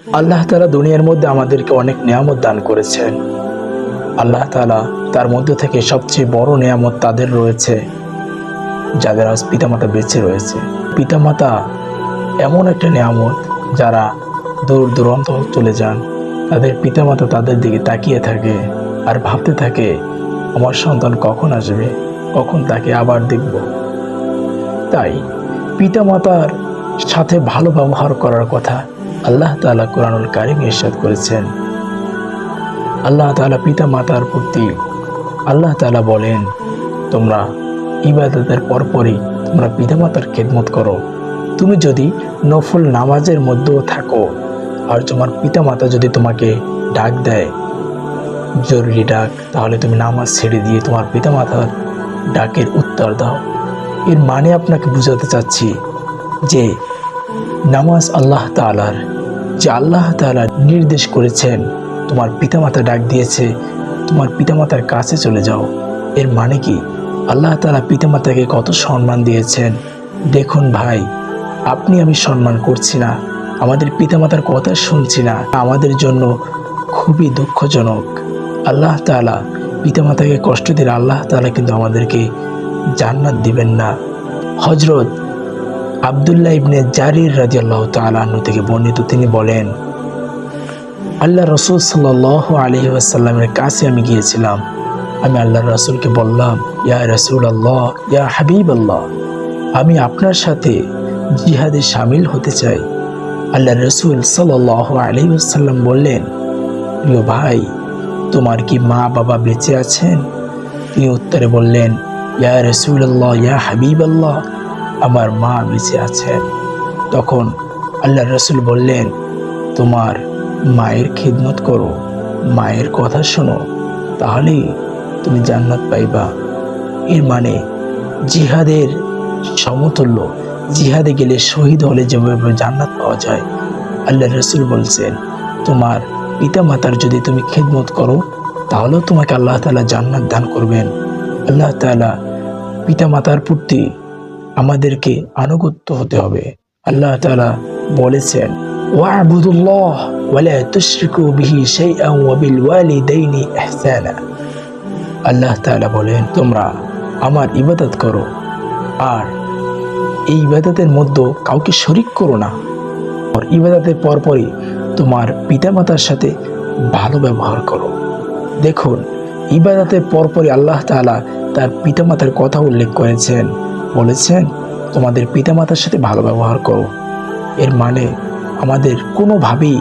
আল্লাহ তাআলা দুনিয়ার মধ্যে আমাদেরকে অনেক নিয়ামত দান করেছেন। আল্লাহ তাআলা তার মধ্যে থেকে সবচেয়ে বড় নিয়ামত তাদের রয়েছে যাদের আজ পিতামাতা বেঁচে রয়েছে। পিতামাতা এমন একটা নিয়ামত, যারা দূর দূরান্ত চলে যান, তাদের পিতামাতা তাদের দিকে তাকিয়ে থাকে আর ভাবতে থাকে, আমার সন্তান কখন আসবে, কখন তাকে আবার দেখব। তাই পিতামাতার সাথে ভালো ব্যবহার করার কথা আল্লাহ তাআলা কোরআনুল কারীমে ইরশাদ করেছেন। আল্লাহ তাআলা পিতা মাতার প্রতি আল্লাহ তাআলা বলেন, তোমরা ইবাদতের পরপরই তোমরা পিতামাতার খেদমত করো। তুমি যদি নফল নামাজের মধ্যেও থাকো আর তোমার পিতামাতা যদি তোমাকে ডাক দেয়, জরুরি ডাক, তাহলে তুমি নামাজ ছেড়ে দিয়ে তোমার পিতামাতার ডাকের উত্তর দাও। এর মানে আপনাকে বুঝাতে চাচ্ছি যে নামাজ আল্লাহ তাআলার, যে আল্লাহ তাআলা নির্দেশ করেছেন, তোমার পিতামাতা ডাক দিয়েছে, তোমার পিতামাতার কাছে চলে যাও। এর মানে কি, আল্লাহ তাআলা পিতামাতাকে কত সম্মান দিয়েছেন। দেখুন ভাই, আপনি আমি সম্মান করছি না, আমাদের পিতামাতার কথা শুনছি না, আমাদের জন্য খুবই দুঃখজনক। আল্লাহ তাআলা পিতামাতাকে কষ্ট দিলে আল্লাহ তাআলা কিন্তু আমাদেরকে জান্নাত দিবেন না। হযরত আব্দুল্লাহ ইবনে জারির রাদিয়াল্লাহু তাআলা আনহু থেকে বর্ণিত, তিনি বলেন, আল্লাহ রাসূল সাল্লাল্লাহু আলাইহি ওয়াসাল্লামের কাছে আমি গিয়েছিলাম। আমি আল্লাহর রাসূলকে বললাম, ইয়া রাসূলুল্লাহ, ইয়া হাবিবাল্লাহ, আমি আপনার সাথে জিহাদে শামিল হতে চাই। আল্লাহর রাসূল সাল্লাল্লাহু আলাইহি ওয়াসাল্লাম বললেন, প্রিয় ভাই, তোমার কি মা বাবা বেঁচে আছেন? তিনি উত্তরে বললেন, ইয়া রাসূলুল্লাহ, ইয়া হাবিবাল্লাহ, আমার মা বেঁচে আছেন। তখন আল্লাহর রাসূল বললেন, তোমার মায়ের খিদমত করো, মায়ের কথা শোনো, তাহলেই তুমি জান্নাত পাইবা। এর মানে জিহাদের সমতুল্য, জিহাদে গেলে শহীদ হলে যেভাবে জান্নাত পাওয়া যায়, আল্লাহর রাসূল বলছেন, তোমার পিতা মাতার যদি তুমি খিদমত করো, তাহলেও তোমাকে আল্লাহ তাআলা জান্নাত দান করবেন। আল্লাহ তাআলা পিতা মাতার প্রতি আমাদেরকে আনুগত্য হতে হবে। আল্লাহ তাআলা বলেছেন, ওয়া'বুদুল্লাহ ওয়া লা তুশরিকু বিহি শাইআন ওয়া বিল ওয়ালিদাইনি ইহসানা। আল্লাহ তাআলা বলেন, তোমরা আমার ইবাদত করো আর এই ইবাদতের মধ্যে কাউকে শরীক করো না। আর ইবাদতের পরপরই তোমার পিতামাতার সাথে ভালো ব্যবহার করো। দেখুন, ইবাদতের পরপরই আল্লাহ তাআলা তার পিতামাতার কথা উল্লেখ করেছেন, বলেছেন তোমাদের পিতামাতার সাথে ভালো ব্যবহার করো। এর মানে আমাদের কোনোভাবেই